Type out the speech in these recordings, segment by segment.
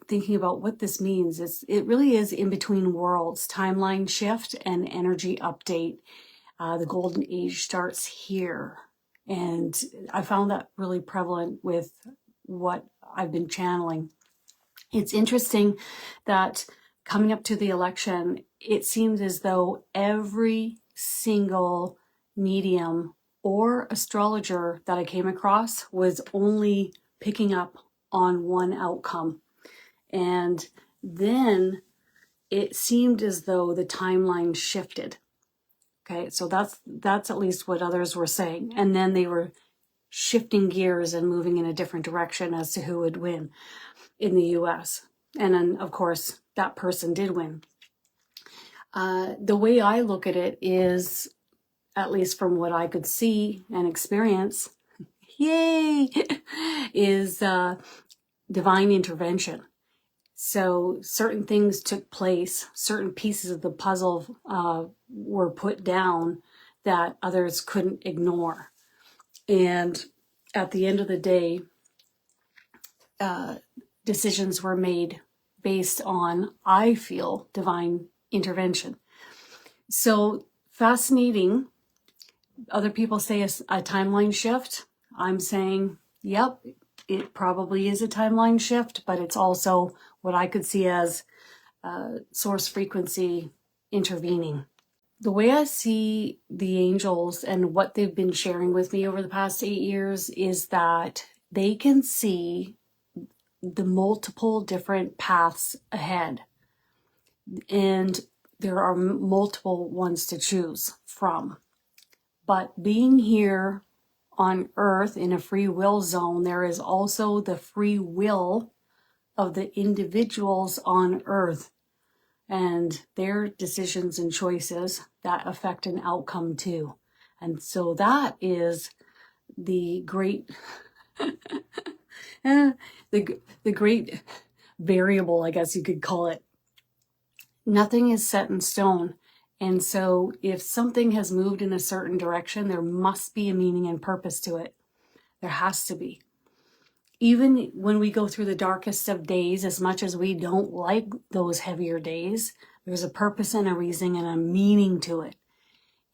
thinking about what this means, it really is in between worlds, timeline shift and energy update. The golden age starts here. And I found that really prevalent with what I've been channeling. It's interesting that coming up to the election, it seems as though every single medium or astrologer that I came across was only picking up on one outcome. And then it seemed as though the timeline shifted. Okay, so that's at least what others were saying. And then they were shifting gears and moving in a different direction as to who would win in the US. And then, of course, that person did win. The way I look at it is, at least from what I could see and experience, yay, is divine intervention. So certain things took place, certain pieces of the puzzle were put down that others couldn't ignore. And at the end of the day, decisions were made based on, I feel, divine intervention. So fascinating. Other people say a timeline shift. I'm saying, yep, it probably is a timeline shift, but it's also what I could see as source frequency intervening. The way I see the angels and what they've been sharing with me over the past 8 years is that they can see the multiple different paths ahead. And there are multiple ones to choose from. But being here on Earth in a free will zone, there is also the free will of the individuals on Earth and their decisions and choices that affect an outcome too. And so that is the great, the great variable, I guess you could call it. Nothing is set in stone. And so if something has moved in a certain direction, there must be a meaning and purpose to it. There has to be. Even when we go through the darkest of days, as much as we don't like those heavier days, there's a purpose and a reason and a meaning to it.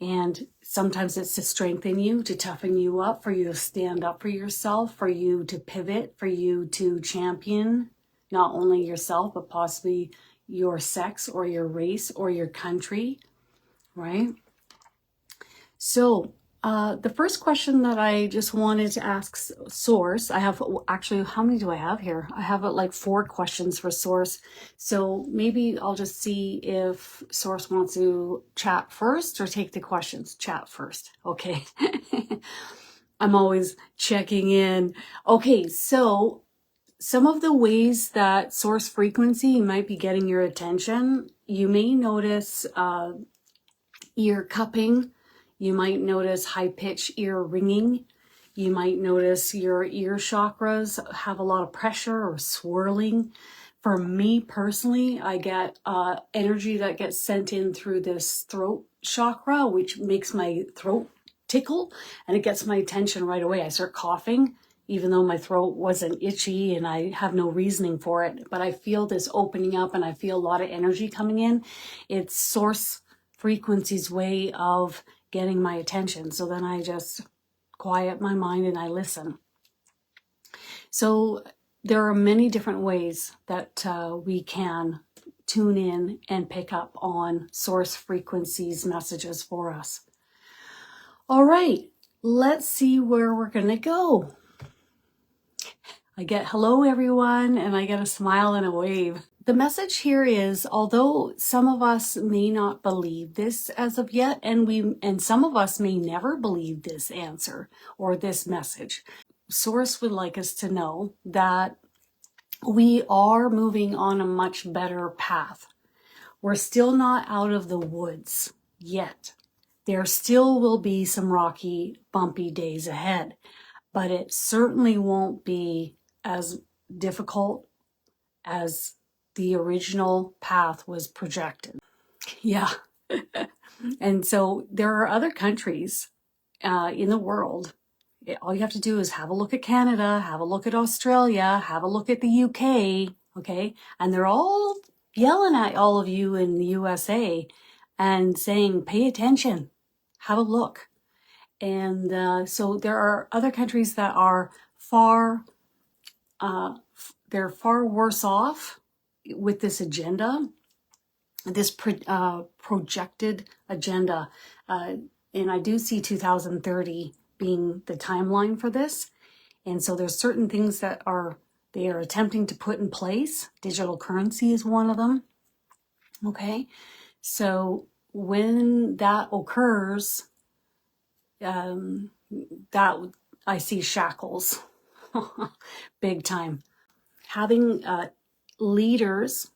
And sometimes it's to strengthen you, to toughen you up, for you to stand up for yourself, for you to pivot, for you to champion not only yourself, but possibly your sex or your race or your country, right? So the first question that I just wanted to ask Source, I have actually, how many do I have here? I have like 4 questions for Source. So maybe I'll just see if Source wants to chat first or take the questions. Chat first. Okay. I'm always checking in. Okay, so some of the ways that source frequency might be getting your attention, you may notice ear cupping. You might notice high-pitched ear ringing. You might notice your ear chakras have a lot of pressure or swirling. For me personally, I get energy that gets sent in through this throat chakra, which makes my throat tickle, and it gets my attention right away. I start coughing, even though my throat wasn't itchy and I have no reasoning for it. But I feel this opening up and I feel a lot of energy coming in. It's source frequency's way of getting my attention. So then I just quiet my mind and I listen. So there are many different ways that we can tune in and pick up on source frequency's messages for us. All right, let's see where we're going to go. I get hello everyone, and I get a smile and a wave. The message here is, although some of us may not believe this as of yet, and some of us may never believe this answer or this message, Source would like us to know that we are moving on a much better path. We're still not out of the woods yet. There still will be some rocky, bumpy days ahead, but it certainly won't be as difficult as the original path was projected. Yeah. And so there are other countries in the world. All you have to do is have a look at Canada, have a look at Australia, have a look at the UK, okay? And they're all yelling at all of you in the USA and saying, pay attention, have a look. And so there are other countries that are they're far worse off with this agenda, this projected agenda. And I do see 2030 being the timeline for this. And so there's certain things that they are attempting to put in place. Digital currency is one of them. Okay. So when that occurs, that I see shackles big time. Having leaders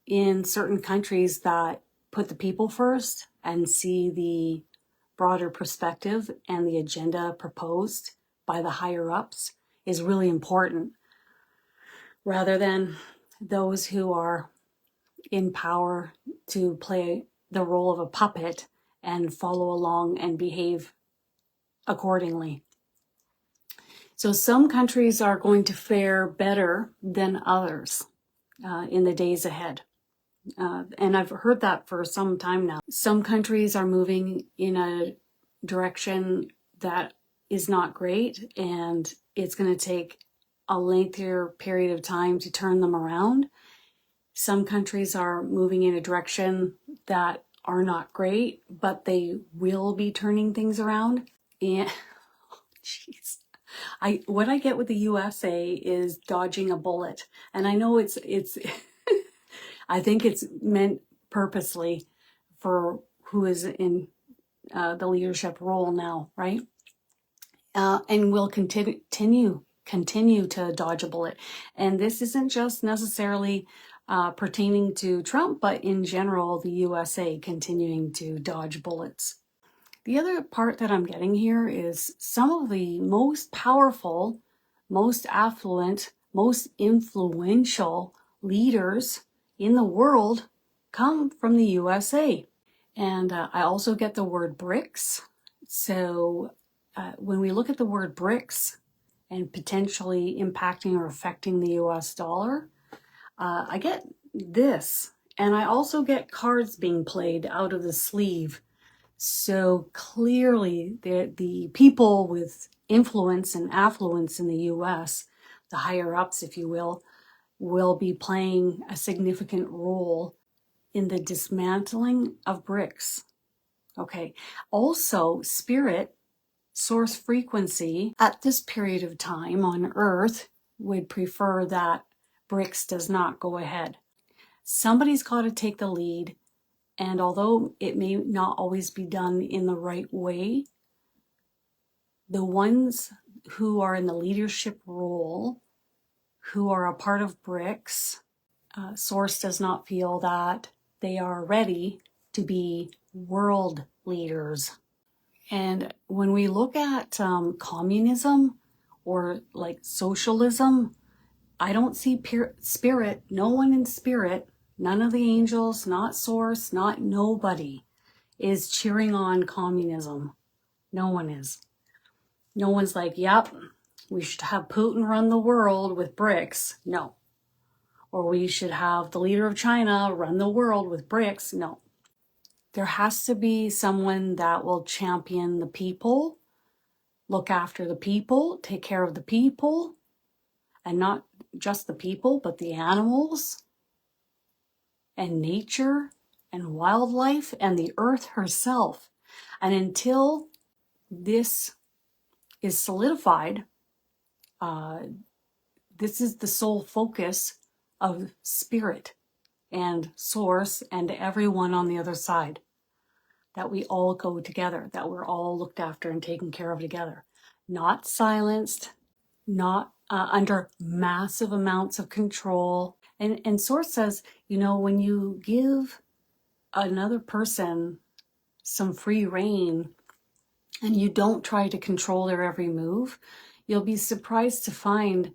in certain countries that put the people first and see the broader perspective and the agenda proposed by the higher ups is really important, rather than those who are in power to play the role of a puppet and follow along and behave accordingly. So some countries are going to fare better than others in the days ahead. And I've heard that for some time now. Some countries are moving in a direction that is not great, and it's going to take a lengthier period of time to turn them around. Some countries are moving in a direction that are not great, but they will be turning things around. And jeez, what I get with the USA is dodging a bullet, and I know it's I think it's meant purposely for who is in the leadership role now, right? And will continue to dodge a bullet. And this isn't just necessarily pertaining to Trump, but in general, the USA continuing to dodge bullets. The other part that I'm getting here is some of the most powerful, most affluent, most influential leaders in the world come from the USA. And I also get the word BRICS. So when we look at the word BRICS and potentially impacting or affecting the US dollar, I get this. And I also get cards being played out of the sleeve. So clearly the people with influence and affluence in the US, the higher ups, if you will be playing a significant role in the dismantling of BRICS. Okay. Also, spirit, source frequency, at this period of time on Earth would prefer that BRICS does not go ahead. Somebody's got to take the lead. And although it may not always be done in the right way, the ones who are in the leadership role, who are a part of BRICS, Source does not feel that they are ready to be world leaders. And when we look at communism or like socialism, I don't see spirit, no one in spirit, none of the angels, not Source, not nobody is cheering on communism. No one is. No one's like, yep, we should have Putin run the world with BRICS. No. Or we should have the leader of China run the world with BRICS. No. There has to be someone that will champion the people, look after the people, take care of the people, and not just the people, but the animals and nature and wildlife and the earth herself. And until this is solidified, this is the sole focus of spirit and Source and everyone on the other side, that we all go together, that we're all looked after and taken care of together, not silenced, not under massive amounts of control. And Source says, when you give another person some free reign and you don't try to control their every move, you'll be surprised to find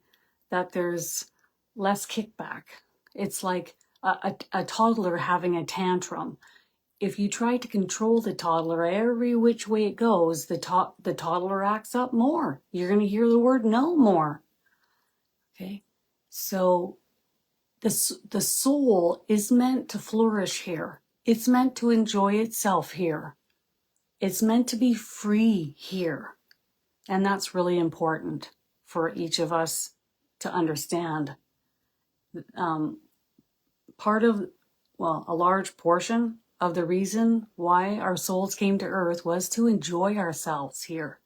that there's less kickback. It's like a toddler having a tantrum. If you try to control the toddler every which way it goes, the toddler acts up more. You're going to hear the word no more. Okay? So the soul is meant to flourish here. It's meant to enjoy itself here. It's meant to be free here. And that's really important for each of us to understand. Part of, well, a large portion of the reason why our souls came to earth was to enjoy ourselves here.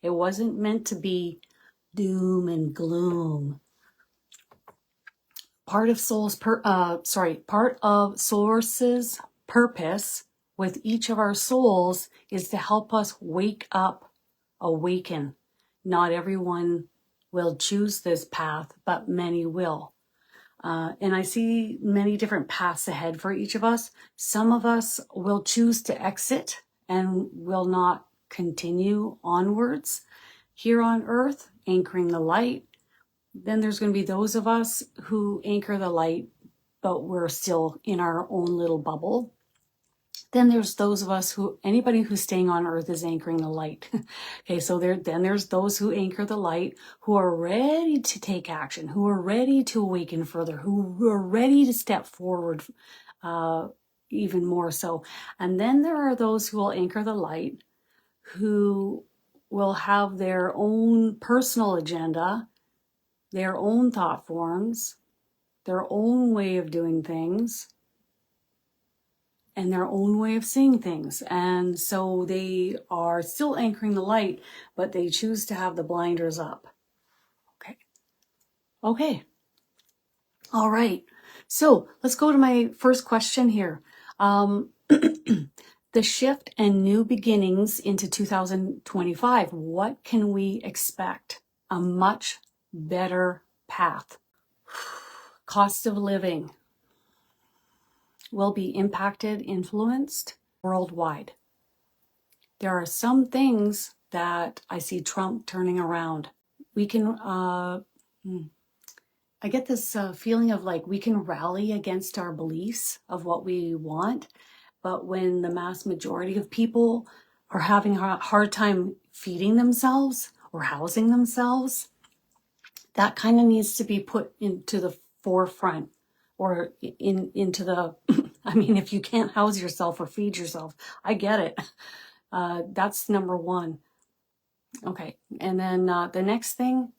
It wasn't meant to be doom and gloom. Part of Source's purpose with each of our souls is to help us wake up, awaken. Not everyone will choose this path, but many will. And I see many different paths ahead for each of us. Some of us will choose to exit and will not continue onwards here on earth, anchoring the light. Then there's going to be those of us who anchor the light, but we're still in our own little bubble. Then there's those of us anybody who's staying on earth is anchoring the light. Okay, so then there's those who anchor the light, who are ready to take action, who are ready to awaken further, who are ready to step forward even more so. And then there are those who will anchor the light, who will have their own personal agenda, their own thought forms, their own way of doing things, and their own way of seeing things. And so they are still anchoring the light, but they choose to have the blinders up. Okay. All right. So let's go to my first question here. The shift and new beginnings into 2025. What can we expect? A much better path. Cost of living will be impacted, influenced worldwide. There are some things that I see Trump turning around. We can, I get this feeling of like we can rally against our beliefs of what we want, but when the mass majority of people are having a hard time feeding themselves or housing themselves, that kind of needs to be put into the forefront or into the, I mean, if you can't house yourself or feed yourself, I get it. That's number one. Okay. And then the next thing,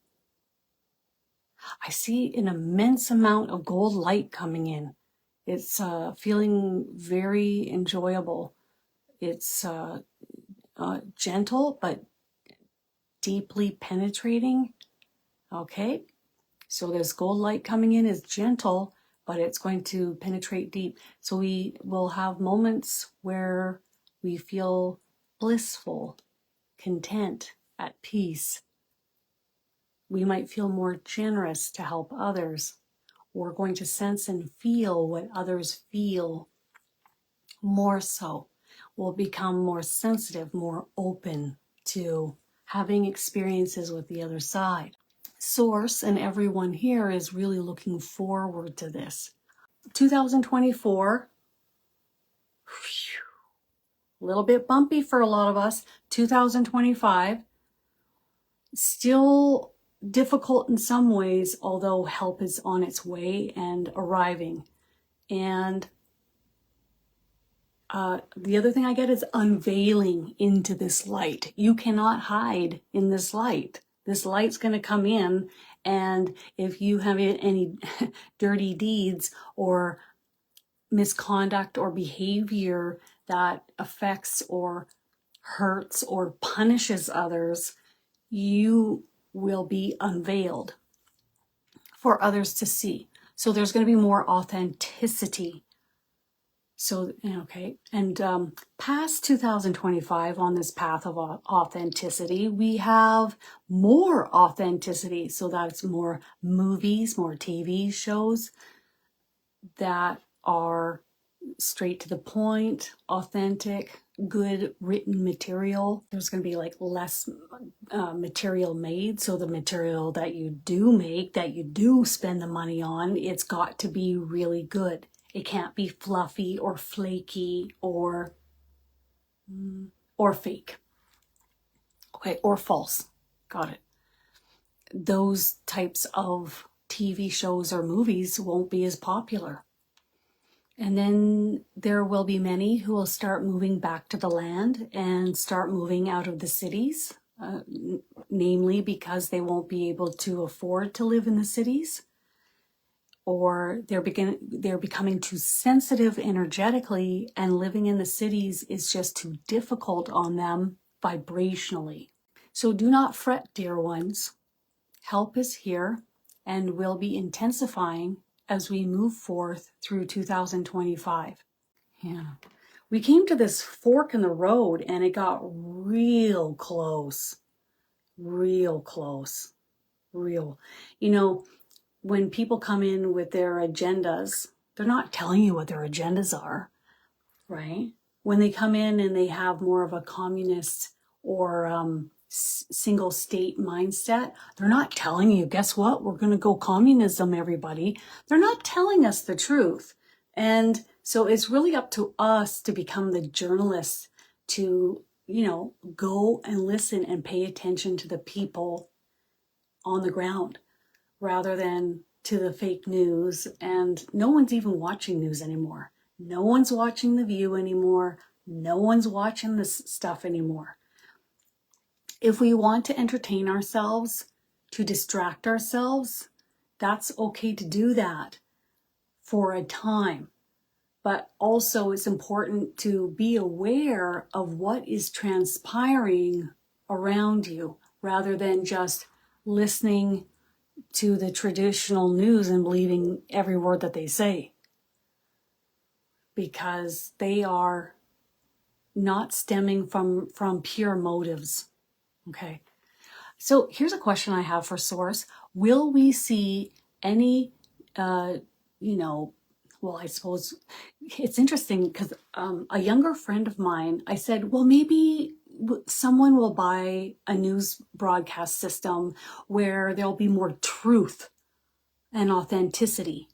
I see an immense amount of gold light coming in. It's feeling very enjoyable. It's gentle, but deeply penetrating. Okay. So this gold light coming in is gentle, but it's going to penetrate deep. So we will have moments where we feel blissful, content, at peace. We might feel more generous to help others. We're going to sense and feel what others feel more so. We'll become more sensitive, more open to having experiences with the other side. Source and everyone here is really looking forward to this. 2024, a little bit bumpy for a lot of us. 2025, still difficult in some ways, although help is on its way and arriving. And the other thing I get is unveiling into this light. You cannot hide in this light. This light's going to come in, and if you have any dirty deeds or misconduct or behavior that affects or hurts or punishes others, you will be unveiled for others to see. So there's going to be more authenticity. So, okay, and past 2025 on this path of authenticity, we have more authenticity. So that's more movies, more TV shows that are straight to the point, authentic, good written material. There's going to be like less material made. So the material that you do make, that you do spend the money on, it's got to be really good. It can't be fluffy or flaky or fake. Okay, or false. Got it. Those types of TV shows or movies won't be as popular. And then there will be many who will start moving back to the land and start moving out of the cities, namely because they won't be able to afford to live in the cities, or they're becoming too sensitive energetically, and living in the cities is just too difficult on them vibrationally. So do not fret, dear ones. Help is here and will be intensifying as we move forth through 2025. Yeah. We came to this fork in the road and it got real close. Real close. Real. You know, when people come in with their agendas, they're not telling you what their agendas are, right? When they come in and they have more of a communist or single state mindset, they're not telling you, guess what? We're going to go communism, everybody. They're not telling us the truth. And so it's really up to us to become the journalists to, go and listen and pay attention to the people on the ground rather than to the fake news. And no one's even watching news anymore. No one's watching The View anymore. No one's watching this stuff anymore. If we want to entertain ourselves, to distract ourselves, that's okay to do that for a time. But also it's important to be aware of what is transpiring around you rather than just listening to the traditional news and believing every word that they say. Because they are not stemming from pure motives. Okay. So here's a question I have for Source. Will we see any, I suppose it's interesting because a younger friend of mine, I said, well, maybe someone will buy a news broadcast system where there'll be more truth and authenticity.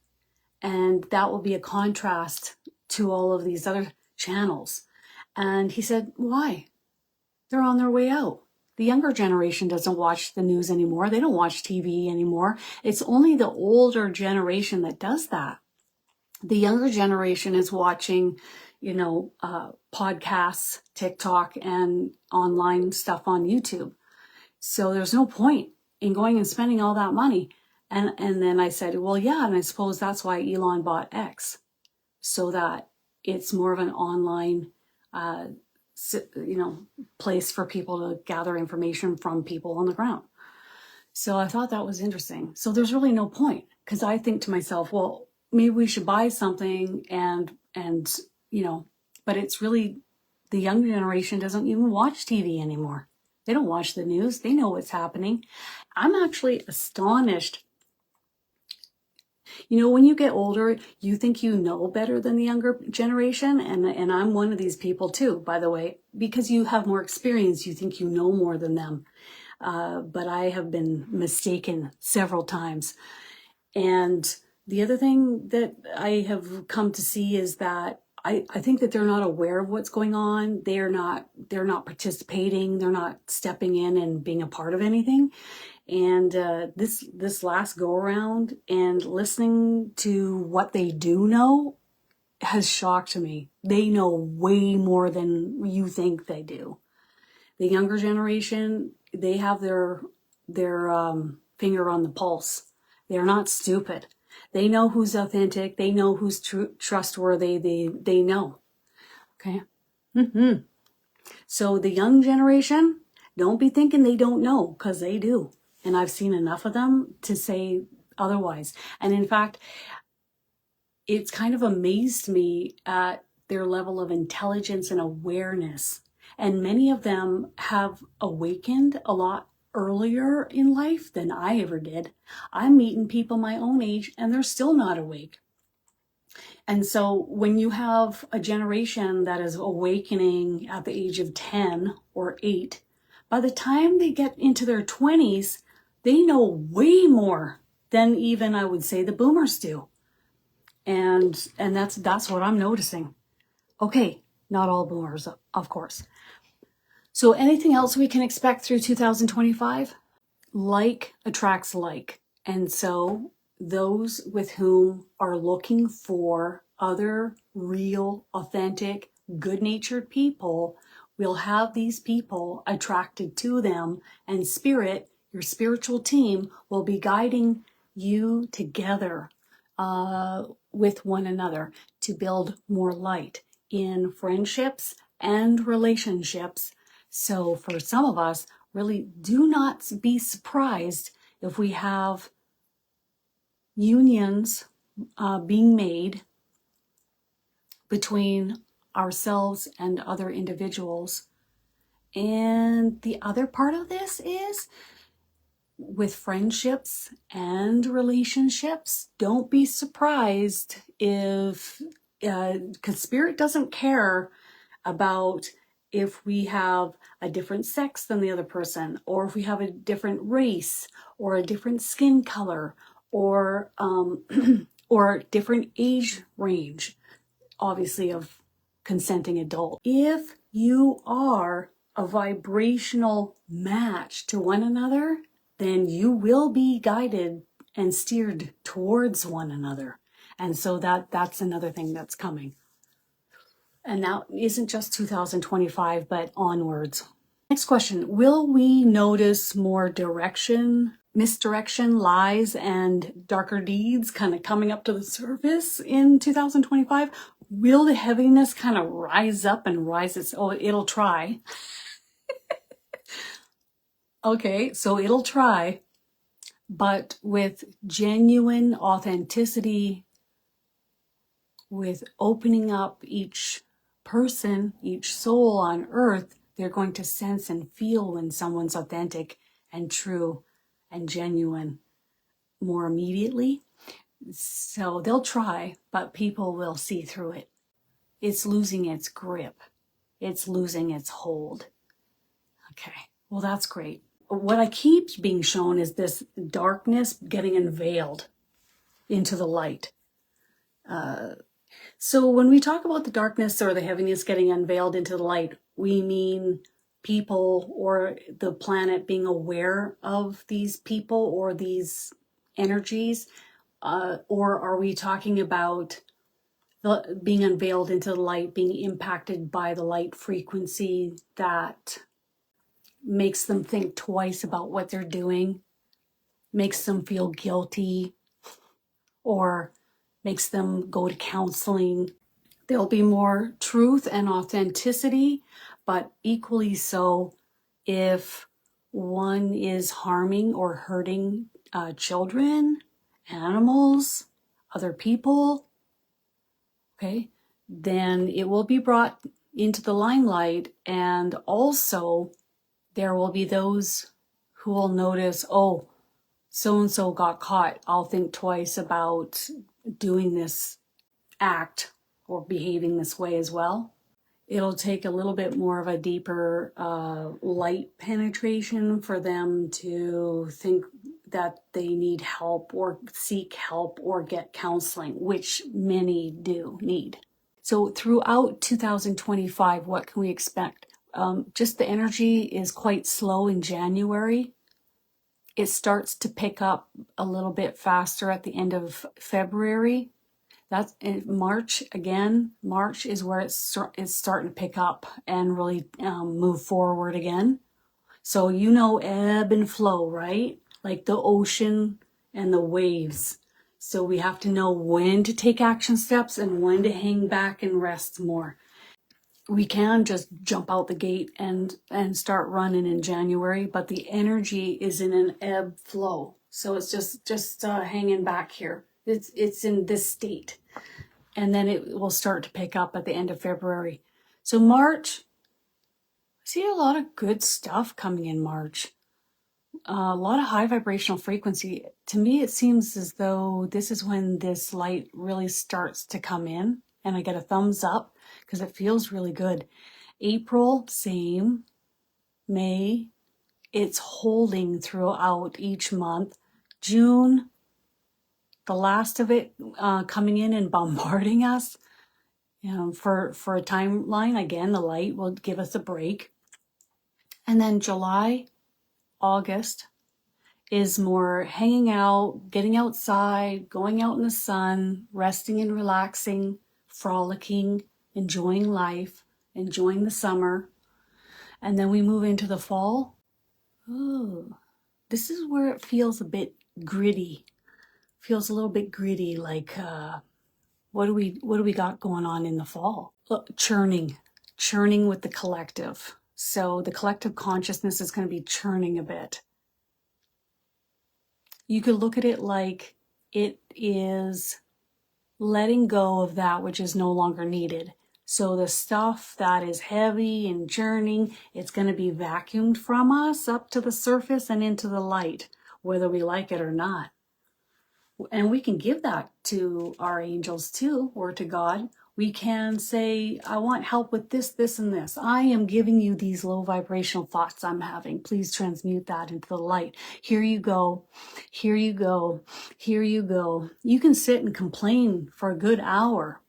And that will be a contrast to all of these other channels. And he said, why? They're on their way out. The younger generation doesn't watch the news anymore. They don't watch TV anymore. It's only the older generation that does that. The younger generation is watching, podcasts, TikTok, and online stuff on YouTube. So there's no point in going and spending all that money. And then I said, well, yeah, and I suppose that's why Elon bought X, so that it's more of an online place for people to gather information from people on the ground. So I thought that was interesting. So there's really no point, because I think to myself, well, maybe we should buy something and but it's really, the younger generation doesn't even watch TV anymore. They don't watch the news. They know what's happening. I'm actually astonished. When you get older, you think you know better than the younger generation. And I'm one of these people too, by the way, because you have more experience, you think you know more than them. But I have been mistaken several times. And the other thing that I have come to see is that I think that they're not aware of what's going on. They're not participating. They're not stepping in and being a part of anything. And this last go around and listening to what they do know has shocked me. They know way more than you think they do. The younger generation, they have their finger on the pulse. They're not stupid. They know who's authentic. They know who's trustworthy. They know. Okay. So the young generation, don't be thinking they don't know, because they do. And I've seen enough of them to say otherwise. And in fact, it's kind of amazed me at their level of intelligence and awareness. And many of them have awakened a lot earlier in life than I ever did. I'm meeting people my own age and they're still not awake. And so when you have a generation that is awakening at the age of 10 or 8, by the time they get into their 20s, they know way more than even, I would say, the boomers do. And that's what I'm noticing. Okay, not all boomers, of course. So anything else we can expect through 2025? Like attracts like. And so those with whom are looking for other real, authentic, good-natured people will have these people attracted to them, and spirit, your spiritual team, will be guiding you together with one another to build more light in friendships and relationships. So for some of us, really do not be surprised if we have unions being made between ourselves and other individuals. And the other part of this is with friendships and relationships, don't be surprised if, because spirit doesn't care about if we have a different sex than the other person, or if we have a different race, or a different skin color, or or different age range, obviously of consenting adult. If you are a vibrational match to one another, then you will be guided and steered towards one another. And so that's another thing that's coming. And that isn't just 2025, but onwards. Next question. Will we notice more misdirection, lies, and darker deeds kind of coming up to the surface in 2025? Will the heaviness kind of rise up and it'll try. Okay, so it'll try, but with genuine authenticity, with opening up each person, each soul on earth, they're going to sense and feel when someone's authentic and true and genuine more immediately. So they'll try, but people will see through it. It's losing its grip. It's losing its hold. Okay, well, that's great. What I keep being shown is this darkness getting unveiled into the light. So when we talk about the darkness or the heaviness getting unveiled into the light, we mean people or the planet being aware of these people or these energies, or are we talking about being unveiled into the light, being impacted by the light frequency that makes them think twice about what they're doing, makes them feel guilty, or makes them go to counseling? There'll be more truth and authenticity, but equally so if one is harming or hurting children, animals, other people, okay, then it will be brought into the limelight, and also there will be those who will notice, oh, so-and-so got caught. I'll think twice about doing this act or behaving this way as well. It'll take a little bit more of a deeper light penetration for them to think that they need help or seek help or get counseling, which many do need. So throughout 2025, what can we expect? Just the energy is quite slow in January. It starts to pick up a little bit faster at the end of February. That's in March again. March is where it's starting to pick up and really move forward again. So ebb and flow, right? Like the ocean and the waves. So we have to know when to take action steps and when to hang back and rest more. We can just jump out the gate and start running in January, but the energy is in an ebb flow. So it's just hanging back here. It's in this state. And then it will start to pick up at the end of February. So March, I see a lot of good stuff coming in March. A lot of high vibrational frequency. To me, it seems as though this is when this light really starts to come in. And I get a thumbs up because it feels really good. April, same. May, it's holding throughout each month. June, the last of it coming in and bombarding us. For a timeline, again, the light will give us a break. And then July, August, is more hanging out, getting outside, going out in the sun, resting and relaxing, frolicking, enjoying life, enjoying the summer. And then we move into the fall. Oh, this is where it feels a bit gritty. Feels a little bit gritty, like what do we got going on in the fall? Churning with the collective. So the collective consciousness is going to be churning a bit. You could look at it like it is letting go of that which is no longer needed. So the stuff that is heavy and churning, it's going to be vacuumed from us up to the surface and into the light, whether we like it or not. And we can give that to our angels too, or to God. We can say, I want help with this, this, and this. I am giving you these low vibrational thoughts I'm having. Please transmute that into the light. Here you go. Here you go. Here you go. You can sit and complain for a good hour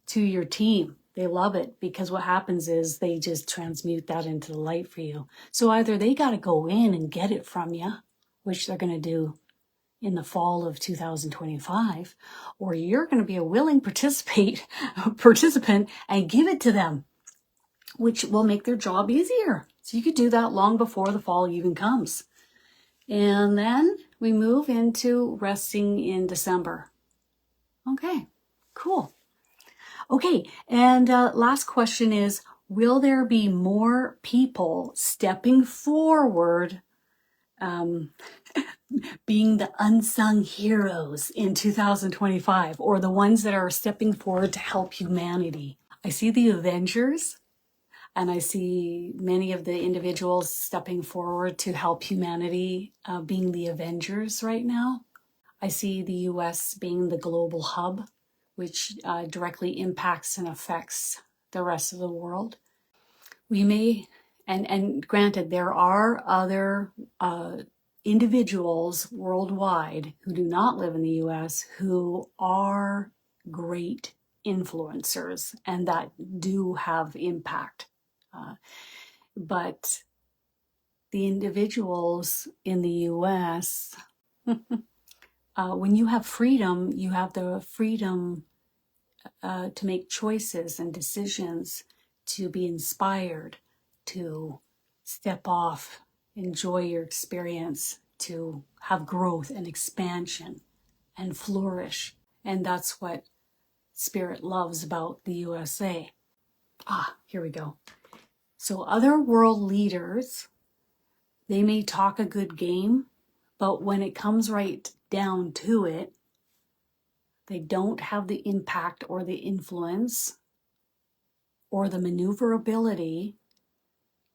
to your team. They love it because what happens is they just transmute that into the light for you. So either they got to go in and get it from you, which they're going to do in the fall of 2025, or you're going to be a willing participant and give it to them, which will make their job easier. So you could do that long before the fall even comes. And then we move into resting in December. Okay, cool. Okay, and last question is, will there be more people stepping forward being the unsung heroes in 2025, or the ones that are stepping forward to help humanity? I see the Avengers, and I see many of the individuals stepping forward to help humanity, being the Avengers right now. I see the US being the global hub, which directly impacts and affects the rest of the world. We may, and granted, there are other individuals worldwide who do not live in the US who are great influencers and that do have impact. But the individuals in the US, when you have freedom, you have the freedom to make choices and decisions, to be inspired, to step off, enjoy your experience, to have growth and expansion and flourish. And that's what Spirit loves about the USA. Here we go. So other world leaders, they may talk a good game, but when it comes right down to it, they don't have the impact or the influence or the maneuverability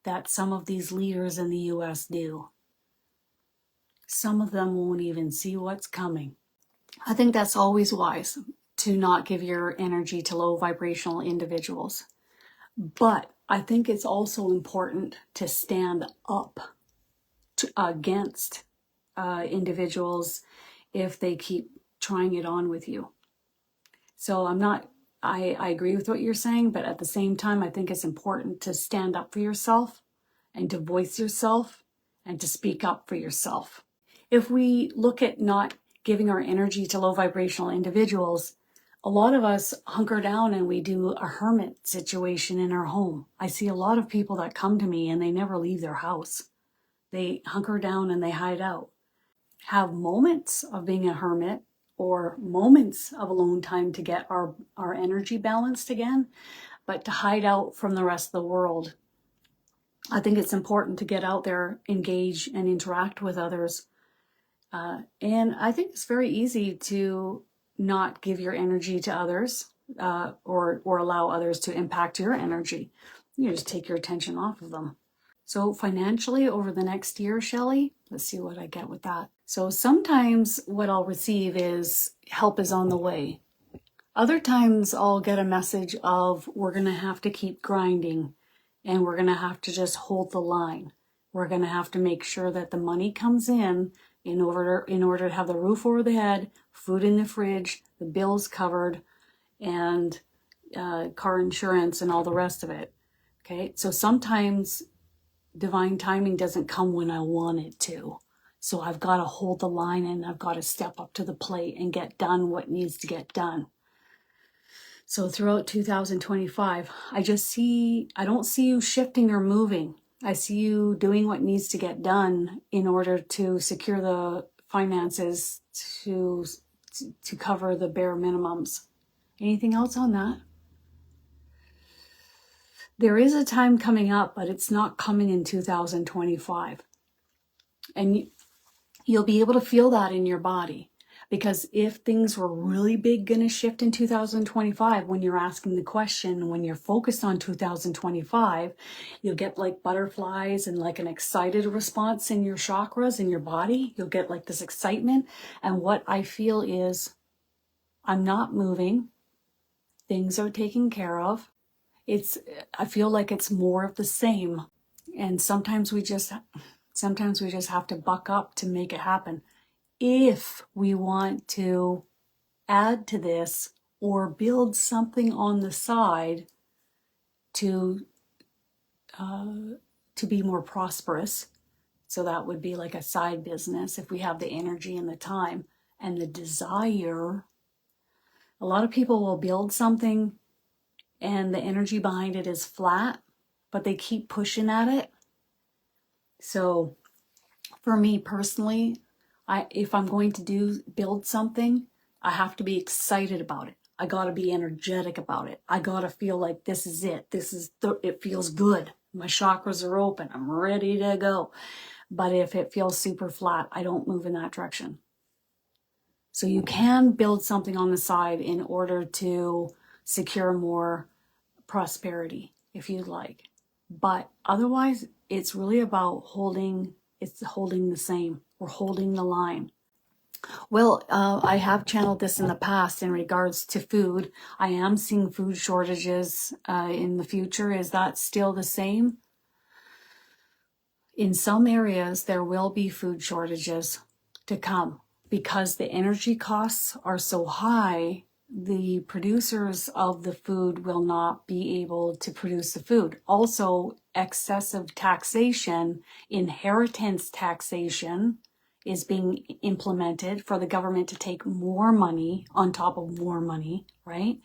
that some of these leaders in the US do. Some of them won't even see what's coming. I think that's always wise to not give your energy to low vibrational individuals. But I think it's also important to stand up against individuals if they keep trying it on with you. So I agree with what you're saying, but at the same time, I think it's important to stand up for yourself and to voice yourself and to speak up for yourself. If we look at not giving our energy to low vibrational individuals, a lot of us hunker down and we do a hermit situation in our home. I see a lot of people that come to me and they never leave their house. They hunker down and they hide out. Have moments of being a hermit or moments of alone time to get our energy balanced again, but to hide out from the rest of the world. I think it's important to get out there, engage and interact with others. And I think it's very easy to not give your energy to others or allow others to impact your energy. You just take your attention off of them. So financially over the next year, Shelley, let's see what I get with that. So sometimes what I'll receive is help is on the way. Other times I'll get a message of we're going to have to keep grinding and we're going to have to just hold the line. We're going to have to make sure that the money comes in order to have the roof over the head, food in the fridge, the bills covered, and car insurance and all the rest of it. Okay, so sometimes divine timing doesn't come when I want it to. So I've got to hold the line and I've got to step up to the plate and get done what needs to get done. So throughout 2025, I don't see you shifting or moving. I see you doing what needs to get done in order to secure the finances to cover the bare minimums. Anything else on that? There is a time coming up, but it's not coming in 2025. And you'll be able to feel that in your body. Because if things were really big going to shift in 2025, when you're asking the question, when you're focused on 2025, you'll get like butterflies and like an excited response in your chakras, in your body. You'll get like this excitement. And what I feel is, I'm not moving. Things are taken care of. I feel like it's more of the same. And sometimes we just have to buck up to make it happen. If we want to add to this or build something on the side to be more prosperous, so that would be like a side business if we have the energy and the time and the desire. A lot of people will build something and the energy behind it is flat, but they keep pushing at it. So for me personally, if I'm going to build something, I have to be excited about it. I got to be energetic about it. I got to feel like this is it. It feels good. My chakras are open. I'm ready to go. But if it feels super flat, I don't move in that direction. So you can build something on the side in order to secure more prosperity, if you'd like. But otherwise, it's really about holding the same. We're holding the line. Well, I have channeled this in the past in regards to food. I am seeing food shortages in the future. Is that still the same? In some areas, there will be food shortages to come because the energy costs are so high. The producers of the food will not be able to produce the food. Also, excessive taxation, inheritance taxation is being implemented for the government to take more money on top of more money, right?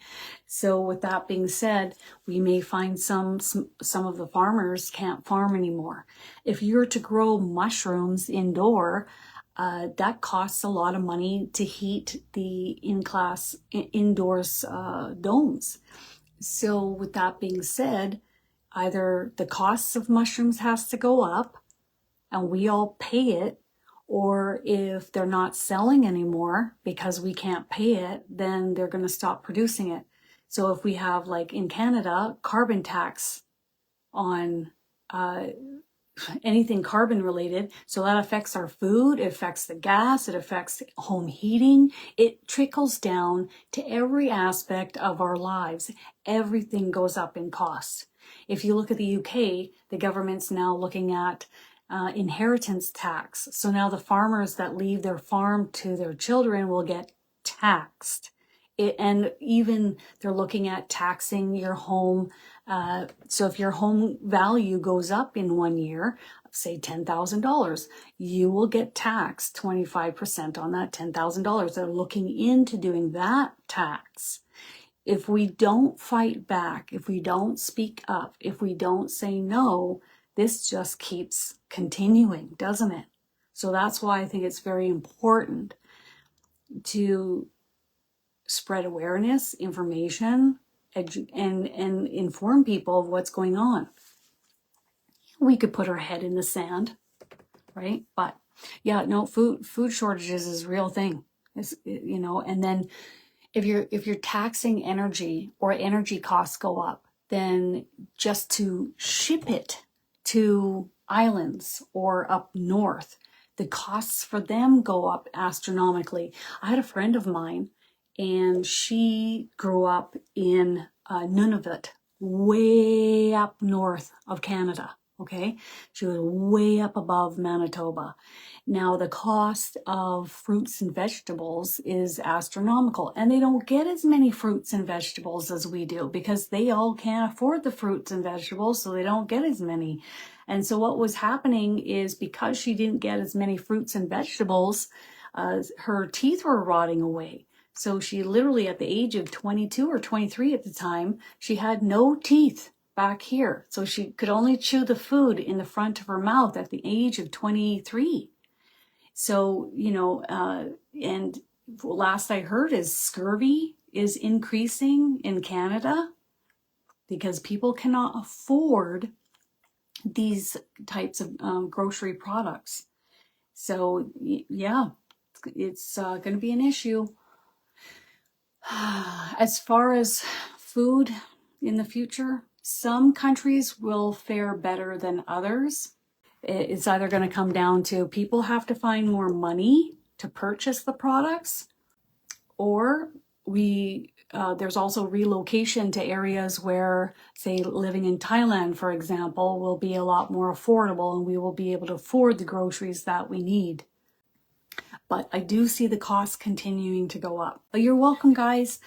So with that being said, we may find some of the farmers can't farm anymore. If you're to grow mushrooms indoor, that costs a lot of money to heat the indoors domes. So with that being said, either the costs of mushrooms has to go up and we all pay it, or if they're not selling anymore because we can't pay it, then they're going to stop producing it. So if we have, like in Canada, carbon tax on anything carbon related, so that affects our food, it affects the gas, it affects home heating, it trickles down to every aspect of our lives. Everything goes up in cost. If you look at the UK, the government's now looking at inheritance tax. So now the farmers that leave their farm to their children will get taxed. And even they're looking at taxing your home. So if your home value goes up in 1 year, say $10,000, you will get taxed 25% on that $10,000. They're looking into doing that tax. If we don't fight back, if we don't speak up, if we don't say no, this just keeps continuing, doesn't it? So that's why I think it's very important to spread awareness, information, and inform people of what's going on. We could put our head in the sand, right? But yeah, no, food shortages is a real thing. It's, and then if you're taxing energy or energy costs go up, then just to ship it to islands or up north, the costs for them go up astronomically. I had a friend of mine, and she grew up in Nunavut, way up north of Canada, okay? She was way up above Manitoba. Now, the cost of fruits and vegetables is astronomical, and they don't get as many fruits and vegetables as we do because they all can't afford the fruits and vegetables, so they don't get as many. And so what was happening is because she didn't get as many fruits and vegetables, her teeth were rotting away. So she literally, at the age of 22 or 23 at the time, she had no teeth back here. So she could only chew the food in the front of her mouth at the age of 23. So, you know, and last I heard is scurvy is increasing in Canada because people cannot afford these types of grocery products. So, yeah, it's going to be an issue. As far as food in the future, some countries will fare better than others. It's either going to come down to people have to find more money to purchase the products, or there's also relocation to areas where, say, living in Thailand, for example, will be a lot more affordable and we will be able to afford the groceries that we need. But I do see the costs continuing to go up. But you're welcome, guys.